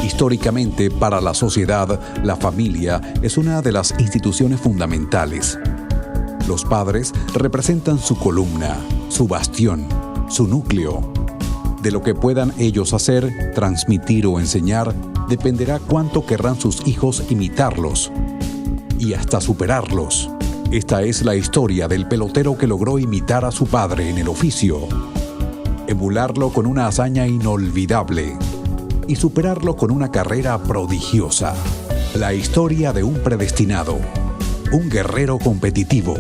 Históricamente, para la sociedad, la familia es una de las instituciones fundamentales. Los padres representan su columna, su bastión, su núcleo. De lo que puedan ellos hacer, transmitir o enseñar, dependerá cuánto querrán sus hijos imitarlos y hasta superarlos. Esta es la historia del pelotero que logró imitar a su padre en el oficio, emularlo con una hazaña inolvidable y superarlo con una carrera prodigiosa. La historia de un predestinado, un guerrero competitivo,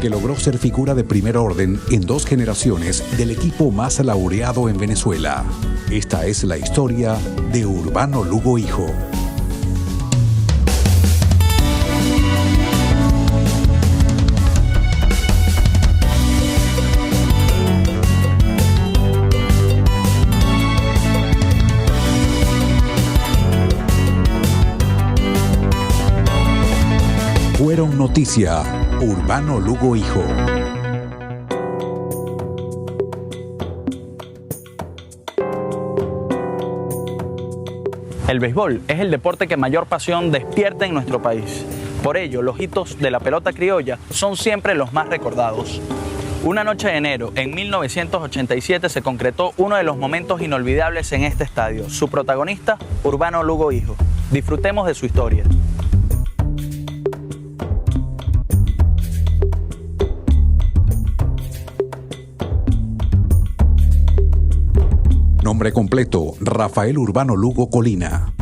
que logró ser figura de primer orden en 2 generaciones del equipo más laureado en Venezuela. Esta es la historia de Urbano Lugo Hijo. Fueron noticia, Urbano Lugo Hijo. El béisbol es el deporte que mayor pasión despierta en nuestro país. Por ello, los hitos de la pelota criolla son siempre los más recordados. Una noche de enero, en 1987, se concretó uno de los momentos inolvidables en este estadio. Su protagonista, Urbano Lugo Hijo. Disfrutemos de su historia. Nombre completo, Rafael Urbano Lugo Colina.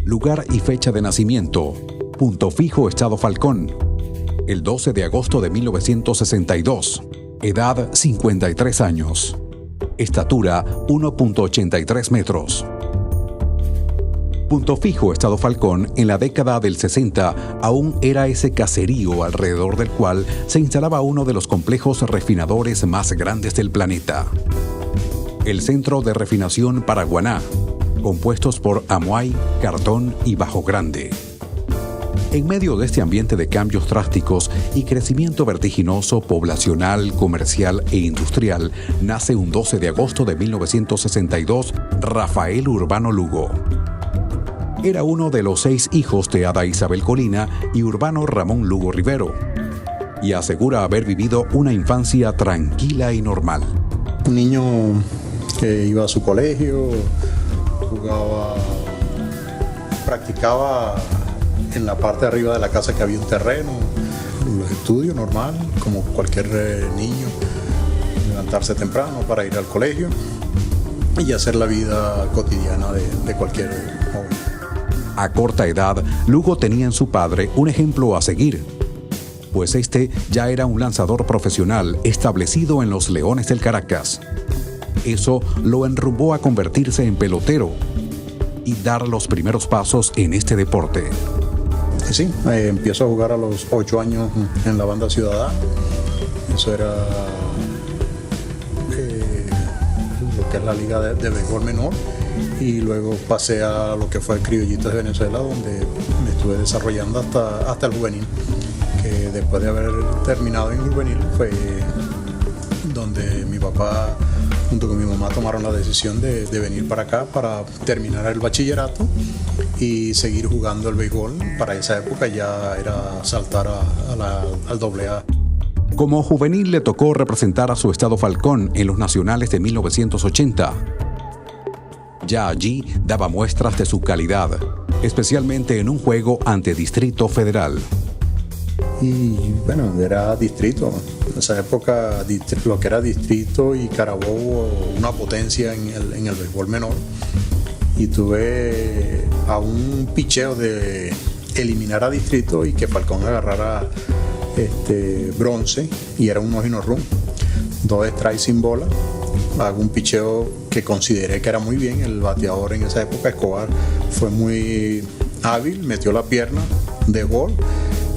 Lugar y fecha de nacimiento, Punto Fijo, Estado Falcón, el 12 de agosto de 1962. Edad, 53 años. Estatura, 1.83 metros. Punto Fijo, Estado Falcón, en la década del 60, aún era ese caserío alrededor del cual se instalaba uno de los complejos refinadores más grandes del planeta. El Centro de Refinación Paraguaná, compuestos por Amuay, Cartón y Bajo Grande. En medio de este ambiente de cambios drásticos y crecimiento vertiginoso poblacional, comercial e industrial, nace un 12 de agosto de 1962 Rafael Urbano Lugo. Era uno de los 6 hijos de Ada Isabel Colina y Urbano Ramón Lugo Rivero, y asegura haber vivido una infancia tranquila y normal. Un niño que iba a su colegio, jugaba, practicaba en la parte de arriba de la casa que había un terreno, los estudios normal, como cualquier niño, levantarse temprano para ir al colegio y hacer la vida cotidiana de cualquier joven. A corta edad, Lugo tenía en su padre un ejemplo a seguir, pues este ya era un lanzador profesional establecido en los Leones del Caracas. Eso lo enrumbó a convertirse en pelotero y dar los primeros pasos en este deporte. Sí, empiezo a jugar a los 8 años en la banda Ciudadana. Eso era lo que es la liga de béisbol menor. Y luego pasé a lo que fue el Criollitos de Venezuela, donde me estuve desarrollando hasta el juvenil. Que después de haber terminado en juvenil fue donde mi papá junto con mi mamá tomaron la decisión de venir para acá para terminar el bachillerato y seguir jugando el béisbol. Para esa época ya era saltar al AA. Como juvenil le tocó representar a su estado Falcón en los nacionales de 1980. Ya allí daba muestras de su calidad, especialmente en un juego ante Distrito Federal. Y bueno, era distrito. En esa época lo que era distrito y Carabobo, una potencia en el béisbol menor. Y tuve a un picheo de eliminar a distrito y que Falcón agarrara bronce, y era un no run. 2 strikes sin bola. Hago un picheo que consideré que era muy bien. El bateador en esa época, Escobar, fue muy hábil, metió la pierna de gol.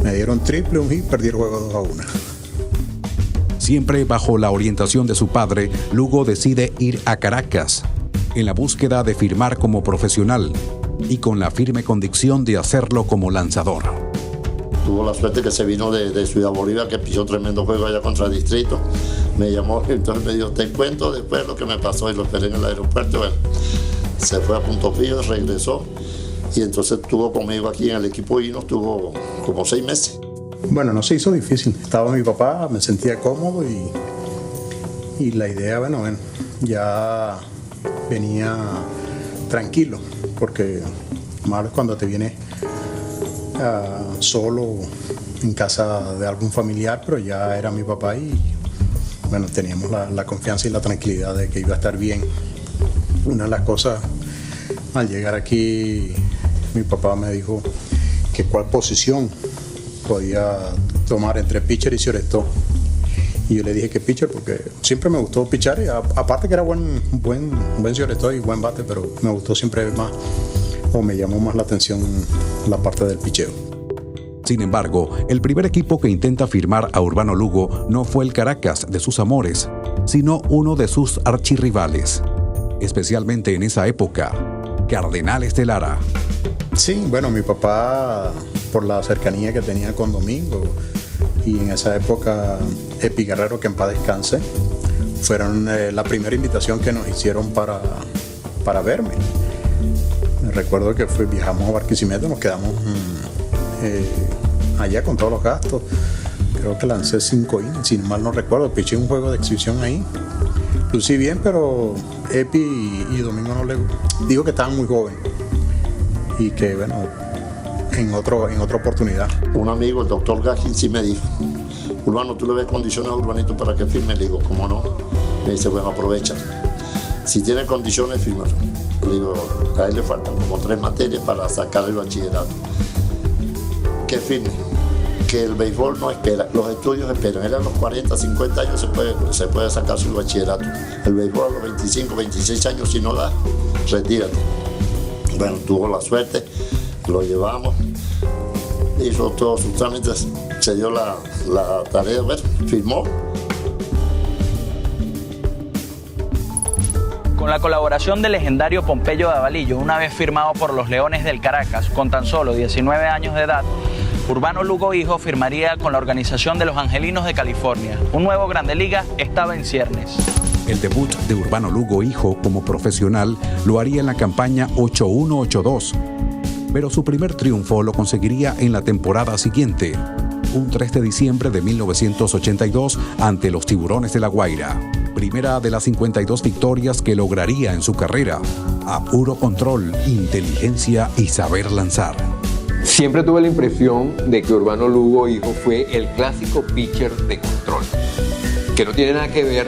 Me dieron triple, un hit, perdí el juego 2-1. Siempre bajo la orientación de su padre, Lugo decide ir a Caracas, en la búsqueda de firmar como profesional y con la firme convicción de hacerlo como lanzador. Tuvo la suerte que se vino de Ciudad Bolívar, que pisó tremendo juego allá contra el Distrito. Me llamó, entonces me dijo, te cuento después lo que me pasó, y lo esperé en el aeropuerto. Bueno, se fue a Punto Fijo, regresó y entonces estuvo conmigo aquí en el equipo y nos tuvo como 6 meses. Bueno, no se hizo difícil. Estaba mi papá, me sentía cómodo y la idea, bueno, ya venía tranquilo, porque más cuando te vienes solo en casa de algún familiar, pero ya era mi papá y bueno, teníamos la confianza y la tranquilidad de que iba a estar bien. Una de las cosas, al llegar aquí, mi papá me dijo que cuál posición podía tomar entre pitcher y shortstop. Y yo le dije que pitcher porque siempre me gustó pitchar, y aparte que era buen shortstop y buen bate, pero me gustó siempre más, o me llamó más la atención la parte del picheo. Sin embargo, el primer equipo que intenta firmar a Urbano Lugo no fue el Caracas de sus amores, sino uno de sus archirrivales, especialmente en esa época, Cardenales de Lara. Sí, bueno, mi papá, por la cercanía que tenía con Domingo, y en esa época Epi Guerrero, que en paz descanse, fueron la primera invitación que nos hicieron para verme. Me recuerdo que viajamos a Barquisimeto, nos quedamos allá con todos los gastos. Creo que lancé 5 innings, si mal no recuerdo, piché un juego de exhibición ahí. Lucí bien, pero Epi y Domingo no le digo que estaban muy jóvenes y que bueno, en otra oportunidad. Un amigo, el doctor Gagin, sí me dijo: Urbano, ¿tú le ves condiciones a Urbanito para que firme? Le digo, ¿cómo no? Me dice, bueno, aprovecha. Si tiene condiciones, fírmalo. Le digo, a él le faltan como 3 materias para sacar el bachillerato. Que firme, que el béisbol no espera, los estudios esperan. Él a los 40, 50 años se puede sacar su bachillerato. El béisbol a los 25, 26 años, si no da, retírate. Bueno, tuvo la suerte, lo llevamos, hizo todos sus trámites, se dio la tarea, bueno, firmó. Con la colaboración del legendario Pompeyo Davalillo, una vez firmado por los Leones del Caracas, con tan solo 19 años de edad, Urbano Lugo Hijo firmaría con la organización de los Angelinos de California. Un nuevo Grande Liga estaba en ciernes. El debut de Urbano Lugo Hijo como profesional lo haría en la campaña 8-1-8-2, pero su primer triunfo lo conseguiría en la temporada siguiente, un 3 de diciembre de 1982 ante los Tiburones de La Guaira. Primera de las 52 victorias que lograría en su carrera, a puro control, inteligencia y saber lanzar. Siempre tuve la impresión de que Urbano Lugo Hijo fue el clásico pitcher de control, que no tiene nada que ver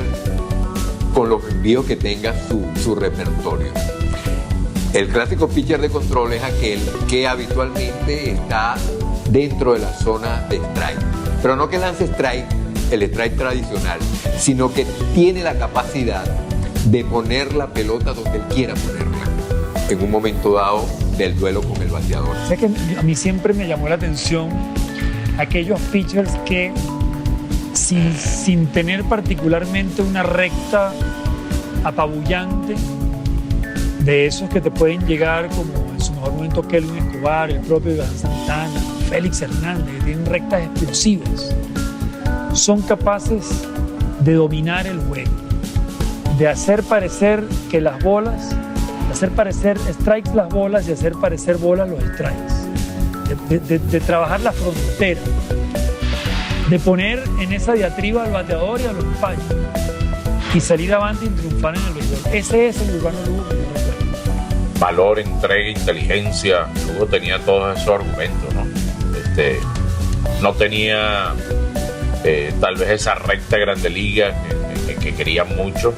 con los envíos que tenga su repertorio. El clásico pitcher de control es aquel que habitualmente está dentro de la zona de strike, pero no que lance strike, el strike tradicional, sino que tiene la capacidad de poner la pelota donde él quiera ponerla en un momento dado del duelo con el bateador. Sé que a mí siempre me llamó la atención aquellos pitchers que sin tener particularmente una recta apabullante, de esos que te pueden llegar como en su mejor momento Kelvin Escobar, el propio Iván Santana, Félix Hernández, que tienen rectas explosivas, son capaces de dominar el juego, de hacer parecer que las bolas, de hacer parecer strikes las bolas y hacer parecer bolas los strikes, de trabajar la frontera, de poner en esa diatriba al bateador y a los umpires y salir avante y triunfar en el béisbol. Ese es el Urbano Lugo que yo recuerdo. Valor, entrega, inteligencia. Lugo tenía todos esos argumentos, ¿no? No tenía tal vez esa recta Grande Liga que querían mucho,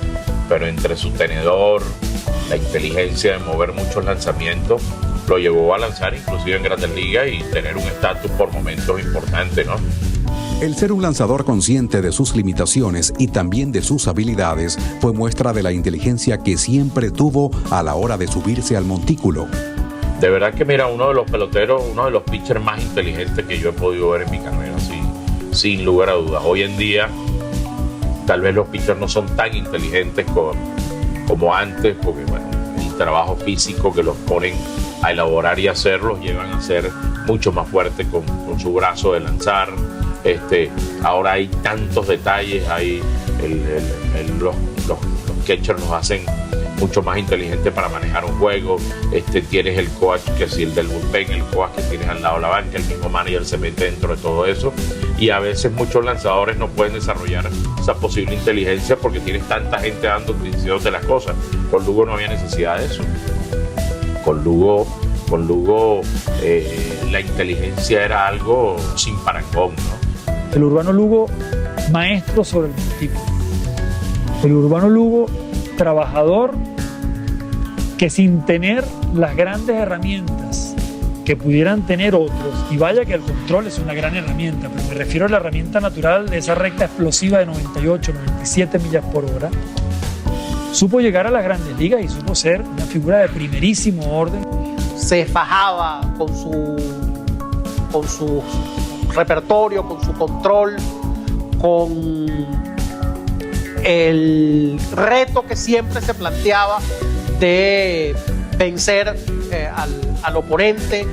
pero entre su tenedor, la inteligencia de mover muchos lanzamientos, lo llevó a lanzar inclusive en Grandes Ligas y tener un estatus por momentos importante, ¿no? El ser un lanzador consciente de sus limitaciones y también de sus habilidades fue muestra de la inteligencia que siempre tuvo a la hora de subirse al montículo. De verdad que mira, uno de los peloteros, uno de los pitchers más inteligentes que yo he podido ver en mi carrera, sin lugar a dudas. Hoy en día tal vez los pitchers no son tan inteligentes como antes, porque bueno, el trabajo físico que los ponen a elaborar y hacer los llevan a ser mucho más fuertes con su brazo de lanzar. Ahora hay tantos detalles, los catchers nos hacen mucho más inteligente para manejar un juego. Tienes el coach, que si el del bullpen, el coach que tienes al lado de la banca, el mismo manager se mete dentro de todo eso, y a veces muchos lanzadores no pueden desarrollar esa posible inteligencia porque tienes tanta gente diciéndote las cosas. Con Lugo no había necesidad de eso. Con Lugo la inteligencia era algo sin parangón, ¿no? El Urbano Lugo, maestro sobre el montículo. El Urbano Lugo, trabajador que sin tener las grandes herramientas que pudieran tener otros, y vaya que el control es una gran herramienta, pero me refiero a la herramienta natural de esa recta explosiva de 98, 97 millas por hora, supo llegar a las grandes ligas y supo ser una figura de primerísimo orden. Se fajaba con su repertorio, con su control, con el reto que siempre se planteaba de vencer al oponente.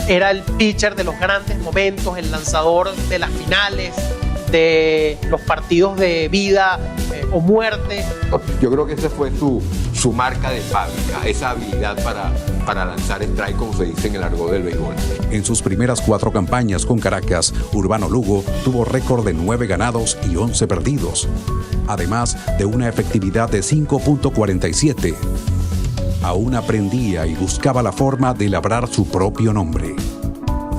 Era el pitcher de los grandes momentos, el lanzador de las finales, de los partidos de vida o muerte. Yo creo que esa fue su marca de fábrica, esa habilidad para lanzar strike, como se dice en el argot del béisbol. En sus primeras 4 campañas con Caracas, Urbano Lugo tuvo récord de 9 ganados y 11 perdidos, además de una efectividad de 5.47. Aún aprendía y buscaba la forma de labrar su propio nombre.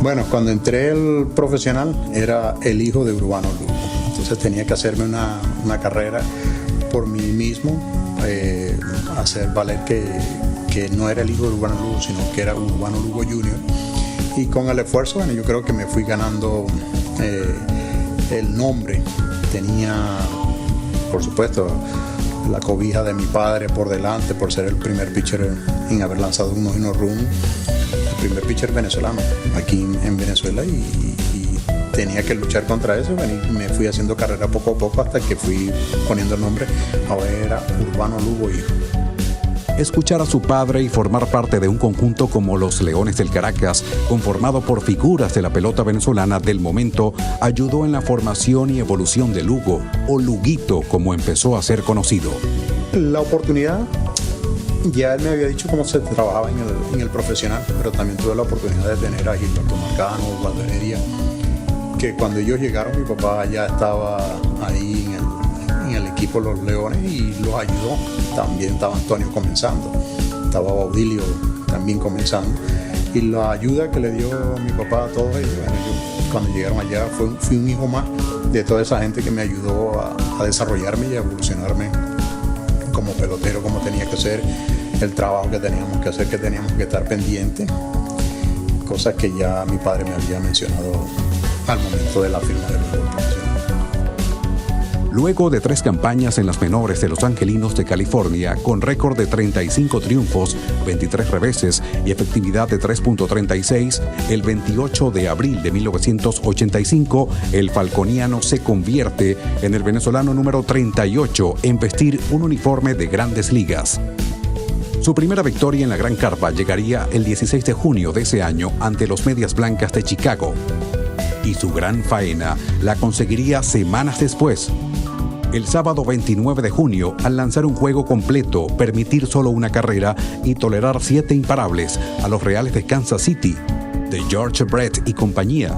Bueno, cuando entré al profesional era el hijo de Urbano Lugo, entonces tenía que hacerme una carrera por mí mismo, hacer valer que no era el hijo de Urbano Lugo, sino que era Urbano Lugo Jr. Y con el esfuerzo, bueno, yo creo que me fui ganando el nombre. Tenía, por supuesto, la cobija de mi padre por delante, por ser el primer pitcher en haber lanzado un no-hit run, el primer pitcher venezolano aquí en Venezuela, y tenía que luchar contra eso. Y me fui haciendo carrera poco a poco hasta que fui poniendo el nombre. Ahora era Urbano Lugo hijo. Escuchar a su padre y formar parte de un conjunto como los Leones del Caracas, conformado por figuras de la pelota venezolana del momento, ayudó en la formación y evolución de Lugo, o Luguito como empezó a ser conocido. La oportunidad, ya él me había dicho cómo se trabajaba en el profesional, pero también tuve la oportunidad de tener a Gilberto Marcano, Osvaldo Heredia, que cuando ellos llegaron, mi papá ya estaba ahí en el equipo Los Leones y los ayudó. También estaba Antonio comenzando, estaba Baudilio también comenzando, y la ayuda que le dio mi papá a todos ellos, bueno, yo cuando llegaron allá fui un hijo más de toda esa gente que me ayudó a desarrollarme y a evolucionarme como pelotero, como tenía que ser, el trabajo que teníamos que hacer, que teníamos que estar pendientes, cosas que ya mi padre me había mencionado al momento de la firma del béisbol profesional. Luego de 3 campañas en las menores de los Angelinos de California, con récord de 35 triunfos, 23 reveses y efectividad de 3.36, el 28 de abril de 1985, el falconiano se convierte en el venezolano número 38 en vestir un uniforme de Grandes Ligas. Su primera victoria en la Gran Carpa llegaría el 16 de junio de ese año ante los Medias Blancas de Chicago. Y su gran faena la conseguiría semanas después. El sábado 29 de junio, al lanzar un juego completo, permitir solo una carrera y tolerar 7 imparables a los Reales de Kansas City, de George Brett y compañía,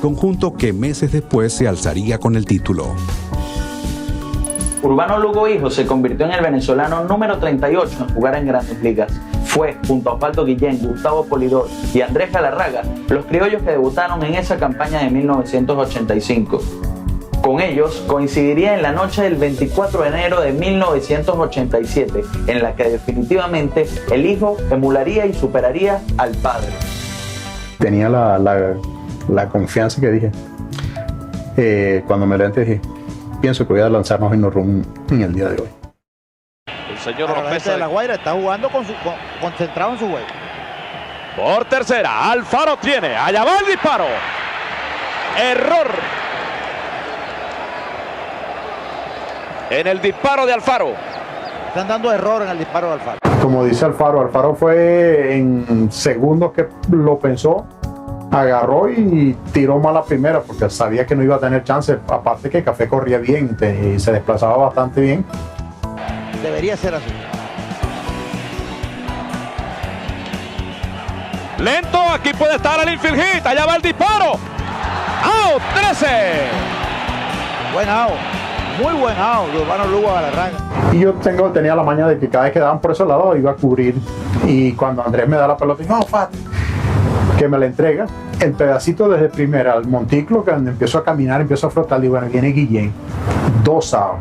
conjunto que meses después se alzaría con el título. Urbano Lugo hijo se convirtió en el venezolano número 38 en jugar en Grandes Ligas. Fue, junto a Osvaldo Guillén, Gustavo Polidor y Andrés Galarraga, los criollos que debutaron en esa campaña de 1985. Con ellos coincidiría en la noche del 24 de enero de 1987, en la que definitivamente el hijo emularía y superaría al padre. Tenía la confianza que dije, cuando me levanté dije, pienso que voy a lanzarnos en run en el día de hoy. El señor Oropesa de La Guaira está jugando concentrado en su juego. Por tercera, Alfaro tiene, allá va el disparo. Error en el disparo de Alfaro. Están dando error en el disparo de Alfaro. Como dice Alfaro fue en segundos que lo pensó, agarró y tiró mal la primera porque sabía que no iba a tener chance. Aparte que Café corría bien y se desplazaba bastante bien. Debería ser así. Lento, aquí puede estar el infield hit. Allá va el disparo. Out, 13. Buen out. Muy buen out de Urbano Lugo Galarraga. Y yo tenía la maña de que cada vez que daban por ese lado iba a cubrir. Y cuando Andrés me da la pelota, digo, no, Fat, que me la entrega, el pedacito desde primera al montículo, que cuando empiezo a caminar, empiezo a flotar, y bueno, viene Guillén, 2 outs,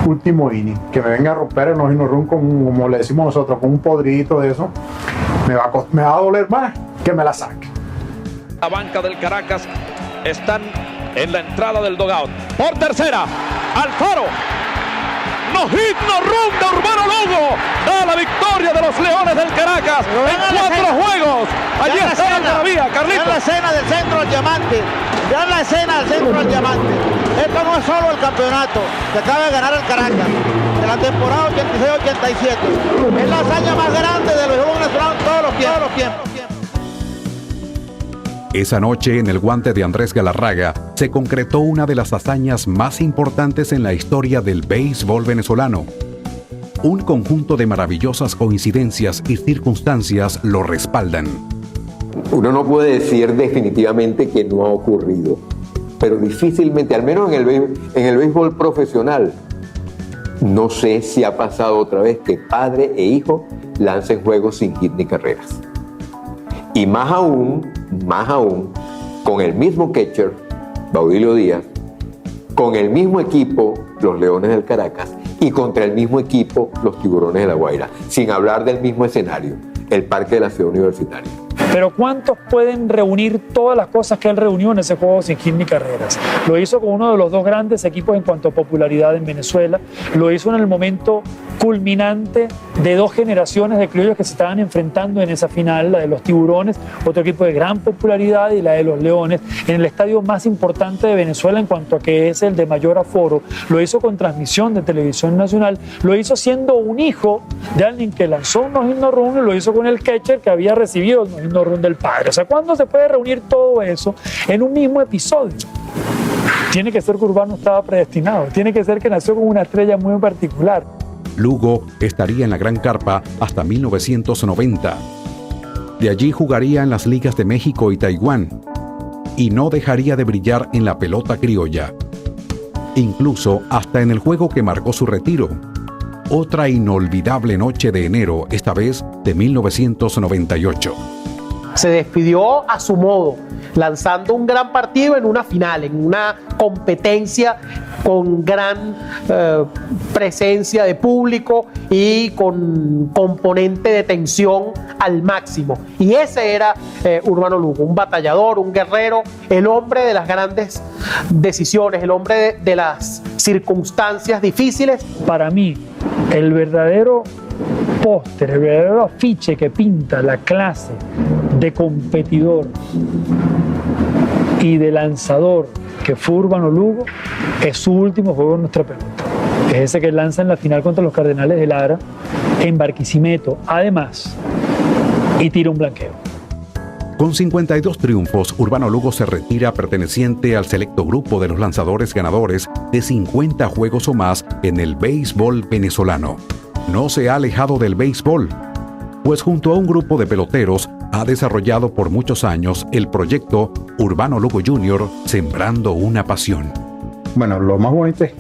último inning, que me venga a romper el no run como le decimos nosotros, con un podridito de eso, me va a doler más que me la saque. La banca del Caracas están en la entrada del dugout. Por tercera, Alfaro. No hit, no run de Urbano Lugo. Da la victoria de los Leones del Caracas en 4 juegos. Allí está la maravilla, Carlitos. Vean la escena del centro del diamante. Vean la escena del centro del diamante. Esto no es solo el campeonato que acaba de ganar el Caracas de la temporada 86-87. Es la hazaña más grande del béisbol venezolano en todos los tiempos. Esa noche, en el guante de Andrés Galarraga, se concretó una de las hazañas más importantes en la historia del béisbol venezolano. Un conjunto de maravillosas coincidencias y circunstancias lo respaldan. Uno no puede decir definitivamente que no ha ocurrido, pero difícilmente, al menos en el béisbol profesional, no sé si ha pasado otra vez que padre e hijo lancen juegos sin hit ni carreras. Y más aún, con el mismo catcher, Baudilio Díaz, con el mismo equipo, los Leones del Caracas, y contra el mismo equipo, los Tiburones de La Guaira, sin hablar del mismo escenario, el Parque de la Ciudad Universitaria. Pero ¿cuántos pueden reunir todas las cosas que él reunió en ese juego sin hit ni carreras? Lo hizo con uno de los 2 grandes equipos en cuanto a popularidad en Venezuela. Lo hizo en el momento culminante de 2 generaciones de criollos que se estaban enfrentando en esa final, la de los Tiburones, otro equipo de gran popularidad, y la de los Leones, en el estadio más importante de Venezuela en cuanto a que es el de mayor aforo. Lo hizo con transmisión de televisión nacional. Lo hizo siendo un hijo de alguien que lanzó un no-hit no-run, y lo hizo con el catcher que había recibido el no-hit no-run del padre. O sea, ¿cuándo se puede reunir todo eso en un mismo episodio? Tiene que ser que Urbano estaba predestinado, tiene que ser que nació con una estrella muy particular. Lugo estaría en la Gran Carpa hasta 1990. De allí jugaría en las ligas de México y Taiwán, y no dejaría de brillar en la pelota criolla. Incluso hasta en el juego que marcó su retiro. Otra inolvidable noche de enero, esta vez de 1998. Se despidió a su modo, lanzando un gran partido en una final, en una competencia con gran presencia de público y con componente de tensión al máximo. Y ese era Urbano Lugo, un batallador, un guerrero, el hombre de las grandes decisiones, el hombre de las circunstancias difíciles. Para mí, el verdadero póster, el verdadero afiche que pinta la clase de competidor y de lanzador que fue Urbano Lugo es su último juego en nuestra pelota. Es ese que lanza en la final contra los Cardenales de Lara en Barquisimeto, además, y tira un blanqueo. Con 52 triunfos, Urbano Lugo se retira perteneciente al selecto grupo de los lanzadores ganadores de 50 juegos o más en el béisbol venezolano. No se ha alejado del béisbol, pues junto a un grupo de peloteros ha desarrollado por muchos años el proyecto Urbano Lugo Jr. Sembrando una Pasión. Bueno, lo más bonito es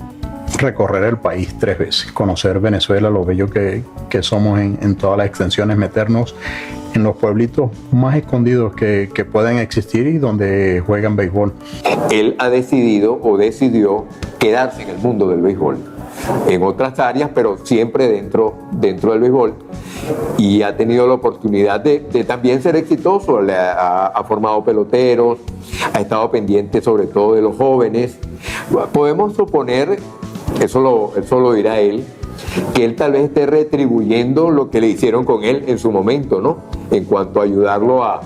recorrer el país 3 veces, conocer Venezuela, lo bello que somos en todas las extensiones, meternos en los pueblitos más escondidos que pueden existir y donde juegan béisbol. Él ha decidido o decidió quedarse en el mundo del béisbol, en otras áreas, pero siempre dentro del béisbol, y ha tenido la oportunidad de también ser exitoso. Ha formado peloteros, ha estado pendiente sobre todo de los jóvenes. Podemos suponer, eso lo dirá él, que él tal vez esté retribuyendo lo que le hicieron con él en su momento, ¿no? En cuanto a ayudarlo a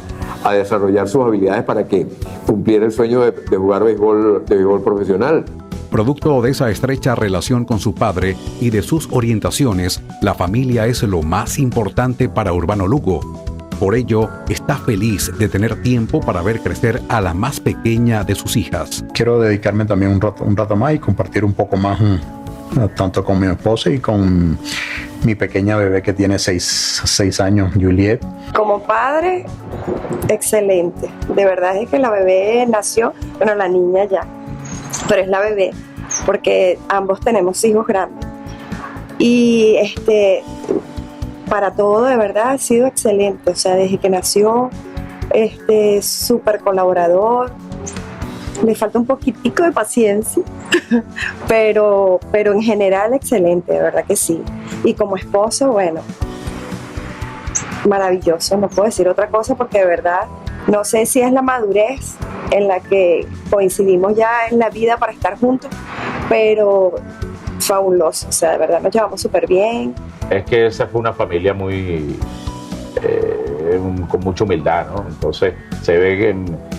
desarrollar sus habilidades para que cumpliera el sueño de jugar béisbol profesional. Producto de esa estrecha relación con su padre y de sus orientaciones, la familia es lo más importante para Urbano Lugo. Por ello, está feliz de tener tiempo para ver crecer a la más pequeña de sus hijas. Quiero dedicarme también un rato más y compartir un poco más, tanto con mi esposa y con mi pequeña bebé que tiene 6 años, Juliet. Como padre, excelente. De verdad es que la bebé nació, bueno, la niña ya, pero es la bebé, porque ambos tenemos hijos grandes. Y para todo, de verdad, ha sido excelente. O sea, desde que nació, súper colaborador. Le falta un poquitico de paciencia, pero en general excelente, de verdad que sí. Y como esposo, bueno, maravilloso, no puedo decir otra cosa porque de verdad no sé si es la madurez en la que coincidimos ya en la vida para estar juntos, pero fabuloso, o sea, de verdad nos llevamos súper bien. Es que esa fue una familia muy con mucha humildad, ¿no? Entonces se ve que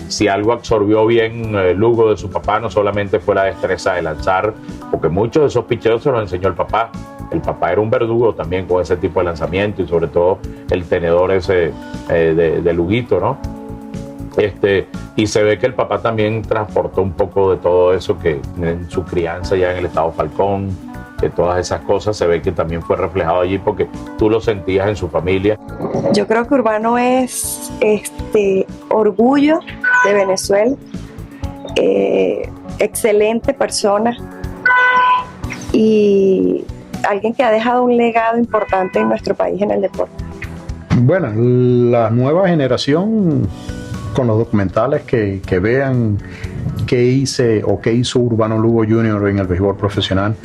si algo absorbió bien Lugo de su papá, no solamente fue la destreza de lanzar, porque muchos de esos picheos se los enseñó el papá. El papá era un verdugo también con ese tipo de lanzamiento y sobre todo el tenedor ese de Luguito, ¿no? Y se ve que el papá también transportó un poco de todo eso que en su crianza ya en el estado Falcón, de todas esas cosas, se ve que también fue reflejado allí porque tú lo sentías en su familia. Yo creo que Urbano es orgullo de Venezuela, excelente persona y alguien que ha dejado un legado importante en nuestro país en el deporte. Bueno, la nueva generación con los documentales que vean qué hice o qué hizo Urbano Lugo Jr. en el béisbol profesional,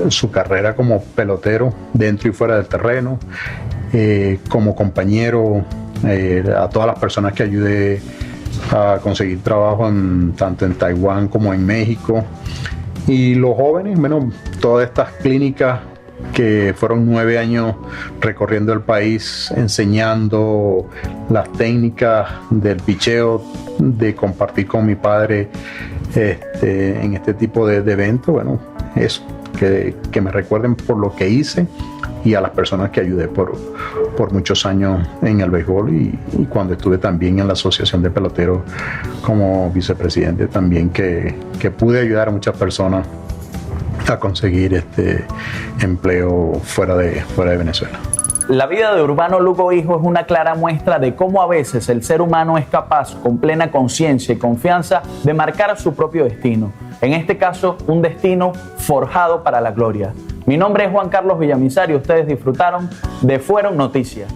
su carrera como pelotero dentro y fuera del terreno, como compañero, a todas las personas que ayudé a conseguir trabajo tanto en Taiwán como en México, y los jóvenes, bueno, todas estas clínicas que fueron 9 años recorriendo el país enseñando las técnicas del picheo, de compartir con mi padre en este tipo de eventos. Bueno, eso, que me recuerden por lo que hice y a las personas que ayudé por muchos años en el béisbol y cuando estuve también en la Asociación de Peloteros como vicepresidente también, que pude ayudar a muchas personas a conseguir empleo fuera de Venezuela. La vida de Urbano Lugo Hijo es una clara muestra de cómo a veces el ser humano es capaz, con plena conciencia y confianza, de marcar su propio destino. En este caso, un destino forjado para la gloria. Mi nombre es Juan Carlos Villamizar y ustedes disfrutaron de Fueron Noticias.